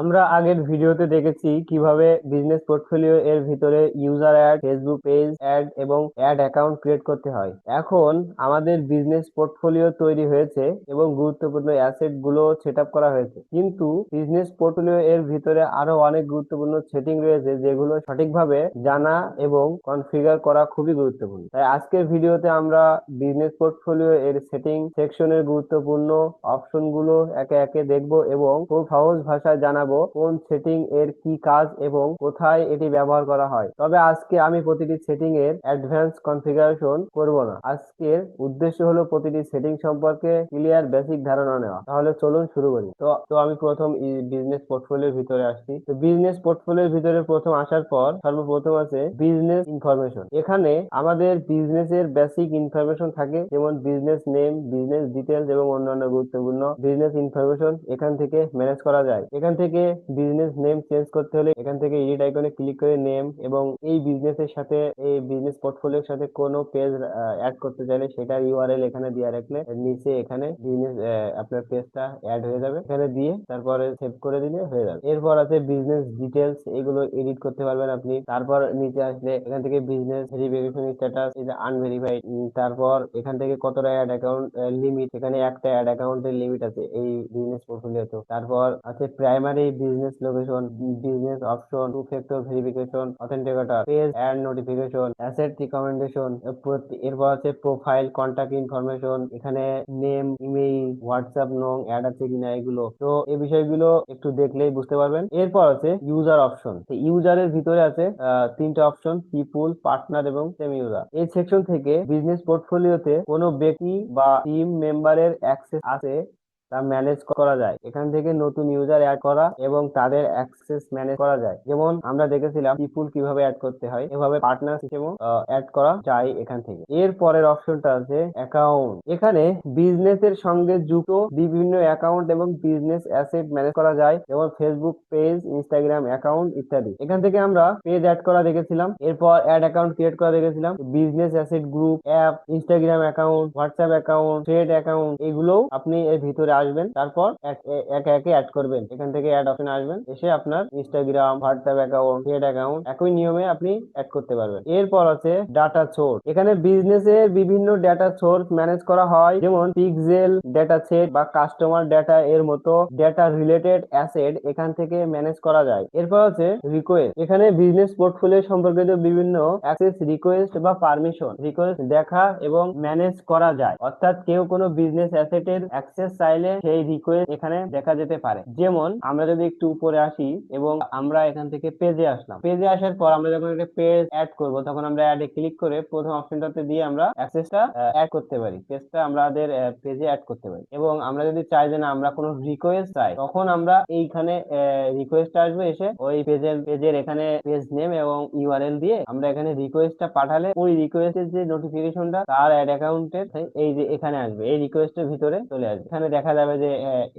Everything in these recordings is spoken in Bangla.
আমরা আগের ভিডিওতে দেখেছি কিভাবে বিজনেস পোর্টফোলিও এর ভিতরে user add, Facebook page add এবং অ্যাড অ্যাকাউন্ট ক্রিয়েট করতে হয়। এখন আমাদের বিজনেস পোর্টফোলিও তৈরি হয়েছে এবং গুরুত্বপূর্ণ অ্যাসেট গুলো সেট আপ করা হয়েছে, কিন্তু বিজনেস পোর্টফোলিও এর ভিতরে আরো অনেক গুরুত্বপূর্ণ সেটিং রয়েছে যেগুলো সঠিকভাবে জানা এবং কনফিগার করা খুবই গুরুত্বপূর্ণ। তাই আজকের ভিডিওতে আমরা বিজনেস পোর্টফোলিও এর সেটিং সেকশনের গুরুত্বপূর্ণ অপশন গুলো একে একে দেখব এবং খুব সহজ ভাষায় জানাবো কোন সেটিং এর কি কাজ এবং কোথায় এটি ব্যবহার করা হয়। তবে আজকে আমি প্রতিটি সেটিং এর অ্যাডভান্স কনফিগারেশন করব না। আজকের উদ্দেশ্য হলো প্রতিটি সেটিং সম্পর্কে ক্লিয়ার বেসিক ধারণা নেওয়া। তাহলে চলুন শুরু করি। তো আমি প্রথম বিজনেস পোর্টফোলিওর ভিতরে আসছি। তো বিজনেস পোর্টফোলিওর ভিতরে প্রথম আসার পর সর্বপ্রথম আছে বিজনেস ইনফরমেশন। এখানে আমাদের বিজনেসের বেসিক ইনফরমেশন থাকে, যেমন বিজনেস নেম, বিজনেস ডিটেলস এবং অন্যান্য গুরুত্বপূর্ণ বিজনেস ইনফরমেশন এখান থেকে ম্যানেজ করা যায়। এখান থেকে বিজনেস নেম চেঞ্জ করতে হলে এখান থেকে এডিট আইকনে ক্লিক করে নেম এবং এই বিজনেসের সাথে, এই বিজনেস পোর্টফোলিওর সাথে কোনো পেজ অ্যাড করতে চাইলে সেটার ইউআরএল এখানে দিয়ে রাখলে নিচে এখানে বিজনেস আপনার পেজটা অ্যাড হয়ে যাবে। এখানে দিয়ে তারপরে সেভ করে দিলে হয়ে যাবে। এরপর আছে বিজনেস ডিটেলস, এগুলো এডিট করতে পারবেন আপনি। তারপর নিচে আসলে এখান থেকে বিজনেস ভেরিফিকেশন স্ট্যাটাস, এই যে আনভেরিফাইড। তারপর এখান থেকে কতটা অ্যাড অ্যাকাউন্ট লিমিট, এখানে একটা অ্যাড অ্যাকাউন্টের লিমিট আছে এই বিজনেস পোর্টফোলিওতে। তারপর আছে primary business location, business option, two factor verification, authenticator, page ad notification, asset recommendation. এরপর আছে প্রোফাইল, কন্টাক্ট ইনফরমেশন, এখানে নেম, ইমেইল, হোয়াটসঅ্যাপ নং অ্যাড আছে কিনা এগুলো। তো এই বিষয়গুলো একটু দেখলেই বুঝতে পারবেন। এরপর আছে ইউজার অপশন। ইউজারের ভিতরে আছে তিনটা অপশন: পিপুল, পার্টনার এবং সেমি ইউজার। এই সেকশন থেকে বিজনেস পোর্টফোলিওতে কোনো ব্যক্তি বা টিম মেম্বারের অ্যাক্সেস আছে তা ম্যানেজ করা যায়। এখান থেকে নতুন ইউজার অ্যাড করা এবং তাদের অ্যাক্সেস ম্যানেজ করা যায়। যেমন আমরা দেখেছিলাম পিপুল কিভাবে অ্যাড করতে হয়, এভাবে পার্টনার সিস্টেমও অ্যাড করা যায় এখান থেকে। এর পরের অপশনটা আছে অ্যাকাউন্ট। এখানে বিজনেসের সঙ্গে যুক্ত বিভিন্ন অ্যাকাউন্ট এবং বিজনেস অ্যাসেট ম্যানেজ করা যায়, যেমন ফেসবুক পেজ, ইনস্টাগ্রাম অ্যাকাউন্ট ইত্যাদি। এখান থেকে আমরা পেজ অ্যাড করা দেখেছিলাম, এরপর অ্যাড অ্যাকাউন্ট ক্রিয়েট করা দেখেছিলাম, business asset group, app, Instagram account, WhatsApp account, trade account, এগুলোও আপনি এর ভিতরে আসবেন। তারপর একে একে অ্যাড করবেন। এখান থেকে অ্যাড অপশন আসবেন, এসে আপনার Instagram, WhatsApp account, trade account একই নিয়মে আপনি অ্যাড করতে পারবেন। এরপর আছে ডাটা সোর্স। এখানে বিজনেসের বিভিন্ন ডাটা সোর্স ম্যানেজ করা হয়, যেমন পিক্সেল ডাটা সেট বা কাস্টমার ডাটা এর মতো ডাটা রিলেটেড অ্যাসেট এখান থেকে ম্যানেজ করা যায়। এরপর আছে রিকোয়েস্ট। এখানে বিজনেস পোর্টফোলিও সম্পর্কিত বিভিন্ন অ্যাক্সেস রিকোয়েস্ট বা পারমিশন রিকোয়েস্ট দেখা এবং ম্যানেজ করা যায়। অর্থাৎ কেউ কোনো বিজনেস অ্যাসেটের অ্যাক্সেস চাইলে সেই রিকোয়েস্ট এখানে দেখা যেতে পারে। যেমন আমরা যদি একটু উপরে আসি এবং আমরা এখান থেকে পেজে আসলাম, পেজে আসার পর আমরা যখন একটা পেজ অ্যাড করব তখন আমরা অ্যাডে ক্লিক করে প্রথম অপশনটাতে দিয়ে আমরা অ্যাক্সেসটা অ্যাড করতে পারি, পেজটা আমাদের পেজে অ্যাড করতে পারি। এবং আমরা যদি চাই যে না আমরা কোনো রিকোয়েস্ট চাই, তখন আমরা এইখানে রিকোয়েস্ট আসবে, এসে ওই পেজের এখানে পেজ নেম এবং ইউআরএল দিয়ে আমরা এখানে রিকোয়েস্টটা পাঠালে ওই রিকোয়েস্টের যে নোটিফিকেশনটা তার অ্যাড অ্যাকাউন্টের এই যে এখানে আসবে, এই রিকোয়েস্টের ভিতরে চলে আসবে। এখানে দেখা যাবে যে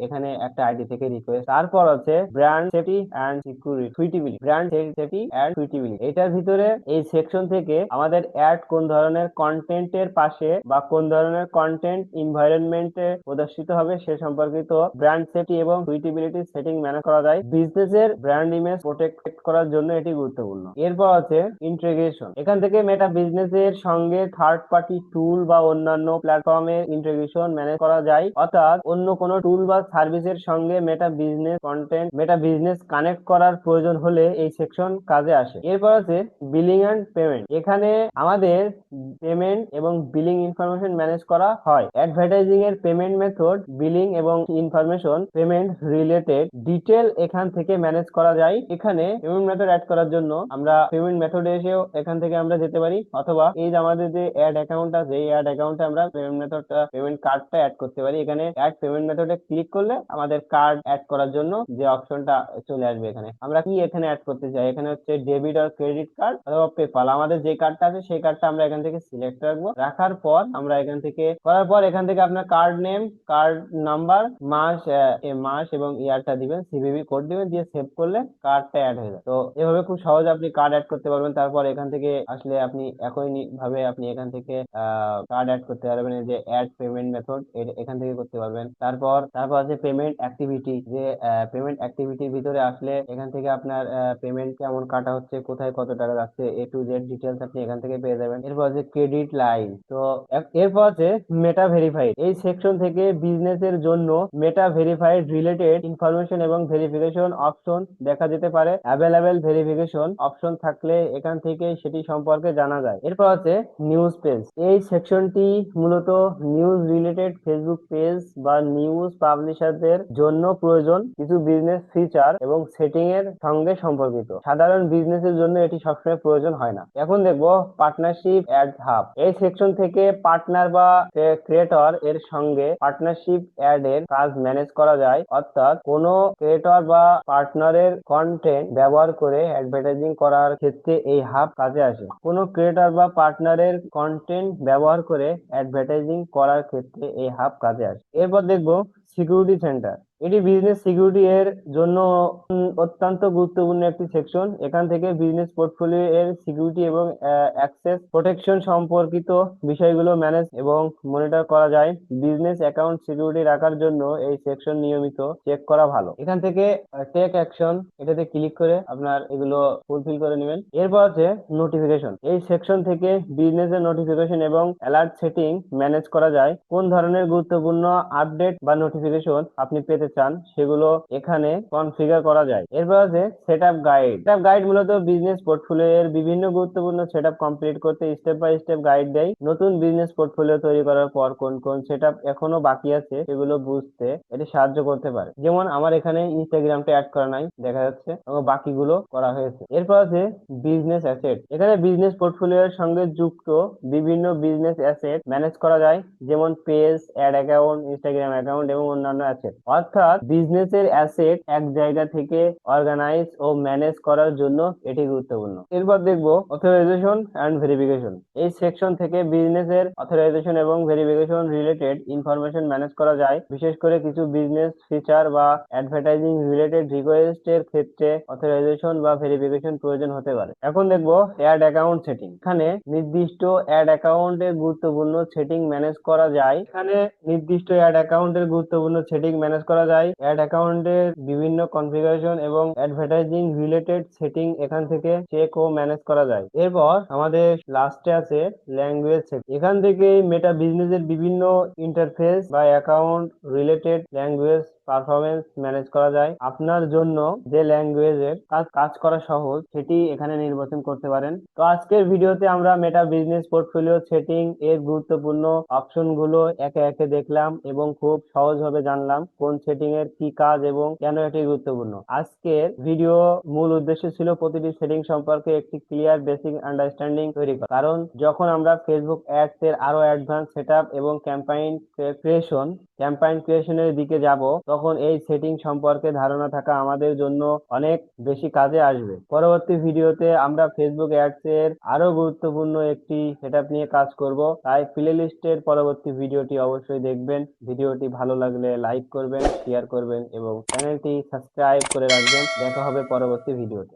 এখানে একটা আইডি থেকে রিকোয়েস্ট। তারপর আছে brand safety and security, suitability, brand safety and suitability. এটার ভিতরে এই সেকশন থেকে আমাদের অ্যাড কোন ধরনের কন্টেন্টের পাশে বা কোন ধরনের কন্টেন্ট এনভায়রনমেন্টে প্রদর্শিত হবে সে সম্পর্কিত ব্র্যান্ড সেফটি এবং সুইটেবিলিটি সেটিং ম্যানেজ করা যায়। বিজনেসের ব্র্যান্ড ইমেজ প্রোটেক্ট করার জন্য এটি গুরুত্বপূর্ণ। এরপর আছে ইন্টিগ্রেশন। এখান থেকে মেটা বিজনেসের সঙ্গে থার্ড পার্টি টুল বা অন্যান্য প্ল্যাটফর্মের ইন্টিগ্রেশন ম্যানেজ করা যায়। অর্থাৎ অন্য কোনো টুল বা সার্ভিসের সঙ্গে মেটা বিজনেস কন্টেন্ট, মেটা বিজনেস কানেক্ট করার প্রয়োজন হলে এই সেকশন কাজে আসে। এরপর আছে বিলিং এন্ড পেমেন্ট। এখানে আমাদের পেমেন্ট এবং বিলিং ইনফরমেশন ম্যানেজ করা হয়। অ্যাডভার্টাইজিং এর পেমেন্ট মেথড, বিলিং এবং ইনফরমেশন, পেমেন্ট রিলেটেড ডিটেল এখান থেকে ম্যানেজ করা যায়। এখানে পেমেন্ট মেথড অ্যাড করার জন্য আমরা পেমেন্ট মেথডে এসেও এখান থেকে আমরা যেতে পারি, অথবা এই যে আমাদের যে অ্যাড অ্যাকাউন্ট আছে এই অ্যাড অ্যাকাউন্টে আমরা পেমেন্ট মেথডটা, পেমেন্ট কার্ডটা অ্যাড করতে পারি। এখানে অ্যাড পেমেন্ট মেথডে ক্লিক করলে আমাদের কার্ড অ্যাড করার জন্য যে অপশনটা চলে আসবে, এখানে আমরা কি এখানে অ্যাড করতে চাই, এখানে হচ্ছে ডেবিট আর ক্রেডিট কার্ড অথবা পেপাল। আমাদের যে কার্ডটা আছে সেই কার্ডটা আমরা এখান থেকে সিলেক্ট রাখবো। রাখার পর আমরা এখান থেকে করার পর এখান থেকে আপনার কার্ড নেম, কার্ড নাম্বার, মাস এবং ইয়ারটা দিবেন, সিভিভি কোড দিবেন, দিয়ে সেভ করলে কার্ডটা অ্যাড হয়ে যায়। তো এভাবে খুব সহজে আপনি কার্ড অ্যাড করতে পারবেন। তারপর এখান থেকে আসলে আপনি একই ভাবে আপনি এখান থেকে কার্ড অ্যাড করতে পারবেন, এই যে অ্যাড পেমেন্ট মেথড এখান থেকে করতে পারবেন। তারপর তারপর আছে পেমেন্ট অ্যাক্টিভিটি, যে পেমেন্ট অ্যাক্টিভিটির ভিতরে আসলে এখান থেকে আপনার পেমেন্ট কেমন কাটা হচ্ছে, কোথায় কত টাকা যাচ্ছে, A to Z ডিটেলস আপনি এখান থেকে পেয়ে যাবেন। এরপর আছে ক্রেডিট লাইন। তো এরপর আছে মেটা ভেরিফাইড। এই সেকশন থেকে বিজনেস এর জন্য মেটা ভেরিফাইড রিলেটেড ইনফরমেশন এবং ভেরিফিকেশন অপশন দেখা যেতে পারে। অ্যাভেলেবেল ভেরিফিকেশন অপশন থাকলে এখান থেকে সেটি সম্পর্কে জানা যায়। এরপর আছে নিউজ পেজ। এই সেকশনটি মূলত নিউজ রিলেটেড ফেসবুক পেজ বা নিউজ পাবলিশারদের জন্য প্রয়োজন কিছু বিজনেস ফিচার এবং সেটিং এর সঙ্গে সম্পর্কিত। সাধারণ বিজনেসের জন্য এটি সবসময় প্রয়োজন হয় না। এখন দেখবো পার্টনারশিপ অ্যাড হাব। এই সেকশন থেকে পার্টনার বা ক্রিয়েটর এর সঙ্গে পার্টনারশিপ অ্যাড এর কাজ ম্যানেজ করা যায়, অর্থাৎ কোনো ক্রিয়েটর বা পার্টনারের কন্টেন্ট ব্যবহার করে অ্যাডভার্টাইজিং করার ক্ষেত্রে এই হাব কাজে আসে। কোনো ক্রিয়েটর বা পার্টনারের কন্টেন্ট ব্যবহার করে অ্যাডভার্টাইজিং করার ক্ষেত্রে এই হাব কাজে আসে। এরপর দেখবো সিকিউরিটি সেন্টার। এটি বিজনেস সিকিউরিটি এর জন্য অত্যন্ত গুরুত্বপূর্ণ একটি সেকশন। এখান থেকে বিজনেস পোর্টফোলিও এর সিকিউরিটি এবং অ্যাক্সেস প্রোটেকশন সম্পর্কিত বিষয়গুলো ম্যানেজ এবং মনিটর করা যায়। বিজনেস অ্যাকাউন্ট সিকিউরিটি রাখার জন্য এই সেকশন নিয়মিত চেক করা ভালো। এখান থেকে টেক অ্যাকশন এটাতে ক্লিক করে আপনার এগুলো ফুলফিল করে নেবেন। এরপর আছে নোটিফিকেশন। এই সেকশন থেকে বিজনেস এর নোটিফিকেশন এবং অ্যালার্ট সেটিং ম্যানেজ করা যায়। কোন ধরনের গুরুত্বপূর্ণ আপডেট বা নোটিফিকেশন আপনি পেতে চান সেগুলো এখানে কনফিগার করা যায়। এরপর আছে সেটআপ গাইড। সেটআপ গাইড মূলত বিজনেস পোর্টফোলিও এর বিভিন্ন গুরুত্বপূর্ণ সেটআপ কমপ্লিট করতে স্টেপ বাই স্টেপ গাইড দেয়। নতুন বিজনেস পোর্টফোলিও তৈরি করার পর কোন কোন সেটআপ এখনো বাকি আছে সেগুলো বুঝতে এটি সাহায্য করতে পারে। যেমন আমার এখানে ইনস্টাগ্রামটা অ্যাড করা নাই, দেখা যাচ্ছে, এবং বাকিগুলো করা হয়েছে। এরপর আছে বিজনেস অ্যাসেট। এখানে বিজনেস পোর্টফোলিও এর সঙ্গে যুক্ত বিভিন্ন বিজনেস অ্যাসেট ম্যানেজ করা যায়, যেমন page, ad account, Instagram account এবং অন্যান্য অ্যাসেট। অর্থাৎ বিজনেসের অ্যাসেট এক জায়গা থেকে অর্গানাইজ ও ম্যানেজ করার জন্য এটি গুরুত্বপূর্ণ। এরপর দেখবো অথরাইজেশন এন্ড ভেরিফিকেশন। এই সেকশন থেকে বিজনেসের অথরাইজেশন এবং ভেরিফিকেশন রিলেটেড ইনফরমেশন ম্যানেজ করা যায়। বিশেষ করে কিছু বিজনেস ফিচার বা অ্যাডভার্টাইজিং রিলেটেড রিকোয়েস্ট এর ক্ষেত্রে অথরাইজেশন বা ভেরিফিকেশন প্রয়োজন হতে পারে। এখন দেখবো অ্যাড অ্যাকাউন্ট সেটিং। এখানে নির্দিষ্ট অ্যাড অ্যাকাউন্টের গুরুত্বপূর্ণ সেটিং ম্যানেজ করা যায়। এখানে নির্দিষ্ট অ্যাড অ্যাকাউন্টের গুরুত্বপূর্ণ সেটিং ম্যানেজ করা যায়। অ্যাড অ্যাকাউন্টের বিভিন্ন কনফিগারেশন এবং অ্যাডভার্টাইজিং রিলেটেড সেটিং এখান থেকে চেক ও ম্যানেজ করা যায়। এরপর আমাদের লাস্টে আছে ল্যাঙ্গুয়েজ সেটিং। এখান থেকে মেটা বিজনেসের বিভিন্ন ইন্টারফেস বা account related language performance manage করা যায়। আপনার জন্য যে ল্যাঙ্গুয়েজের কাজ করা সহজ সেটি এখানে নির্বাচন করতে পারেন। তো আজকের ভিডিওতে আমরা মেটা বিজনেস পোর্টফোলিও সেটিং এর গুরুত্বপূর্ণ অপশন গুলো একে একে দেখলাম এবং খুব সহজভাবে জানলাম কোন সেটিং এর কি কাজ এবং কেন এটি গুরুত্বপূর্ণ। আজকের ভিডিও মূল উদ্দেশ্য ছিল প্রতিটি সেটিং সম্পর্কে একটি ক্লিয়ার বেসিক আন্ডারস্ট্যান্ডিং তৈরি করা, কারণ যখন আমরা ফেসবুক অ্যাডস এর আরো অ্যাডভান্স সেটআপ এবং ক্যাম্পাইন ক্রিয়েশনের দিকে যাব, তখন এই সেটিং সম্পর্কে ধারণা থাকা আমাদের জন্য অনেক বেশি কাজে আসবে। পরবর্তী ভিডিওতে আমরা ফেসবুক অ্যাডস এর আরো গুরুত্বপূর্ণ একটি সেটআপ নিয়ে কাজ করব, তাই প্লে লিস্টের পরবর্তী ভিডিওটি অবশ্যই দেখবেন। ভিডিওটি ভালো লাগলে লাইক করবেন, শেয়ার করবেন এবং চ্যানেলটি সাবস্ক্রাইব করে রাখবেন। দেখা হবে পরবর্তী ভিডিওতে।